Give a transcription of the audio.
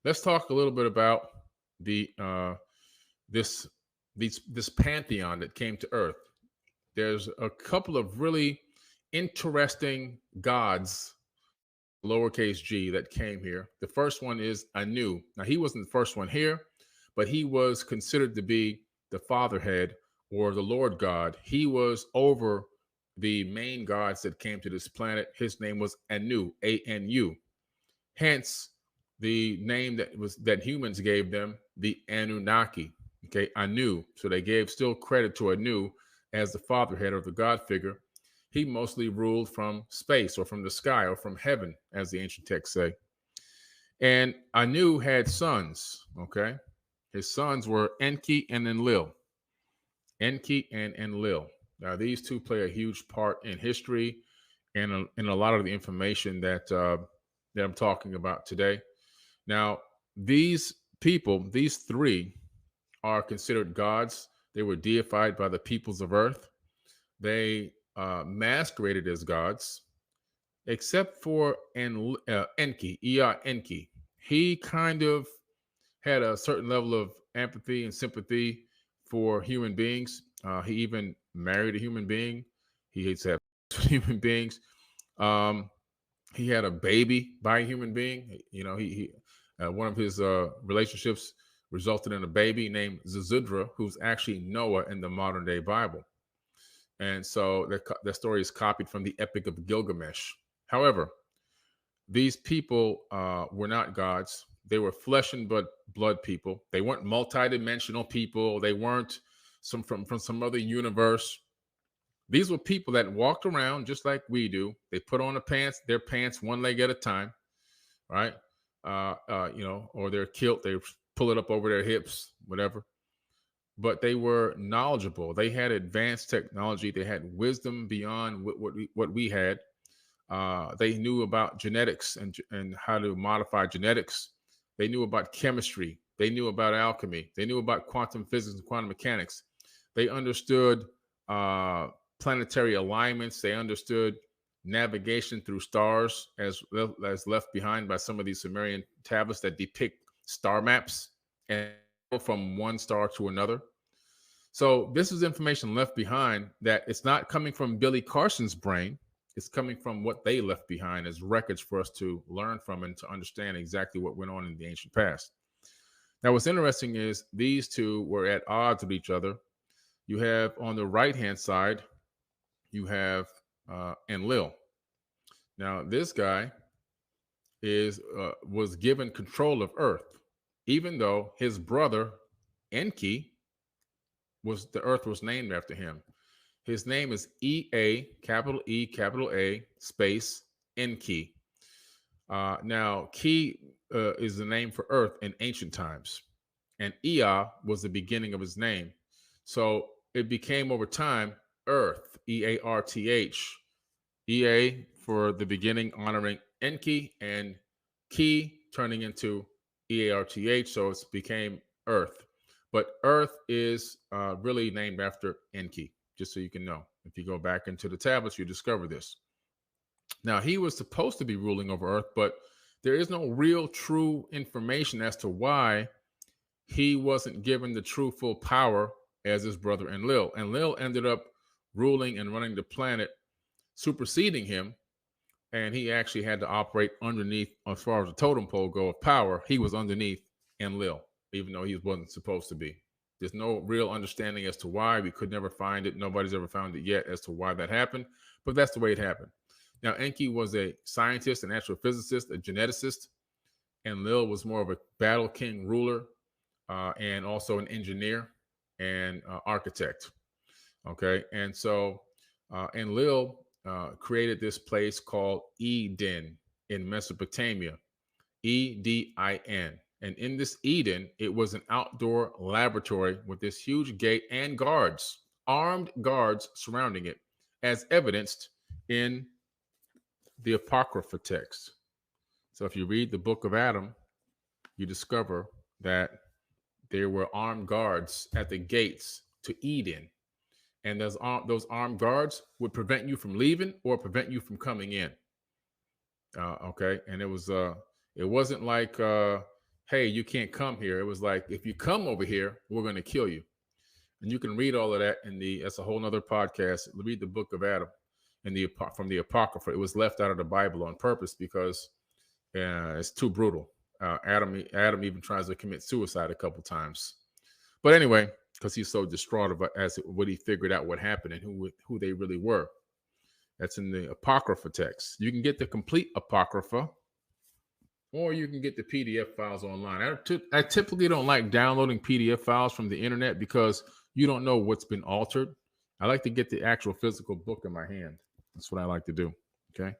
let's talk a little bit about the this this pantheon that came to Earth. There's a couple of really interesting gods, lowercase g, that came here. The first one is Anu. Now, he wasn't the first one here, but he was considered to be the fatherhead or the Lord God. He was over the main gods that came to this planet. His name was Anu, Anu. Hence, the name that humans gave them, the Anunnaki. Okay, Anu. So they gave still credit to Anu as the fatherhead or the God figure. He mostly ruled from space or from the sky or from heaven, as the ancient texts say. And Anu had sons. Okay, his sons were Enki and Enlil. Enki and Enlil. Now, these two play a huge part in history and in a lot of the information that I'm talking about today. Now, these people, these three, are considered gods. They were deified by the peoples of Earth. They masqueraded as gods, except for Enki, Ea Enki. He kind of had a certain level of empathy and sympathy for human beings. He even married a human being. He hates to have human beings. Um, he had a baby by a human being. You know, he one of his relationships resulted in a baby named Zazudra, who's actually Noah in the modern day Bible. And so the story is copied from the Epic of Gilgamesh. However, these people were not gods. They were flesh and blood people. They weren't multidimensional people. They weren't from some other universe. These were people that walked around just like we do. They put on their pants one leg at a time, right? Or their kilt, they pull it up over their hips, whatever. But they were knowledgeable. They had advanced technology. They had wisdom beyond what we had. They knew about genetics and how to modify genetics. They knew about chemistry. They knew about alchemy. They knew about quantum physics and quantum mechanics. They understood planetary alignments. They understood navigation through stars, as left behind by some of these Sumerian tablets that depict star maps and from one star to another. So this is information left behind that it's not coming from Billy Carson's brain. It's coming from what they left behind as records for us to learn from and to understand exactly what went on in the ancient past. Now, what's interesting is these two were at odds with each other. You have on the right-hand side, you have Enlil. Now, this guy was given control of Earth, even though his brother Enki the Earth was named after him. His name is E capital A, space Enki. Now, Ki is the name for Earth in ancient times, and Ea was the beginning of his name. So it became over time Earth, Earth, Ea for the beginning, honoring Enki, and Ki turning into Earth. So it became Earth. But Earth is really named after Enki, just so you can know. If you go back into the tablets, you discover this. Now, he was supposed to be ruling over Earth, but there is no real true information as to why he wasn't given the true full power as his brother Enlil. Enlil ended up ruling and running the planet, superseding him, and he actually had to operate underneath, as far as the totem pole go of power, he was underneath Enlil, even though he wasn't supposed to be. There's no real understanding as to why. We could never find it. Nobody's ever found it yet as to why that happened, but that's the way it happened. Now, Enki was a scientist, an astrophysicist, a geneticist, and Lil was more of a battle king ruler and also an engineer and architect. Okay, and so Enlil created this place called Eden in Mesopotamia, Edin. And in this Eden, it was an outdoor laboratory with this huge gate and guards, armed guards surrounding it, as evidenced in the Apocrypha text. So if you read the book of Adam, you discover that there were armed guards at the gates to Eden. And those armed guards would prevent you from leaving or prevent you from coming in. Okay, and it wasn't like hey, you can't come here. It was like, if you come over here, we're going to kill you. And you can read all of that that's a whole nother podcast. Read the book of Adam from the Apocrypha. It was left out of the Bible on purpose because it's too brutal. Adam even tries to commit suicide a couple times. But anyway, because he's so distraught about what he figured out what happened and who they really were. That's in the Apocrypha text. You can get the complete Apocrypha, or you can get the PDF files online. I typically don't like downloading PDF files from the internet because you don't know what's been altered. I like to get the actual physical book in my hand. That's what I like to do. Okay.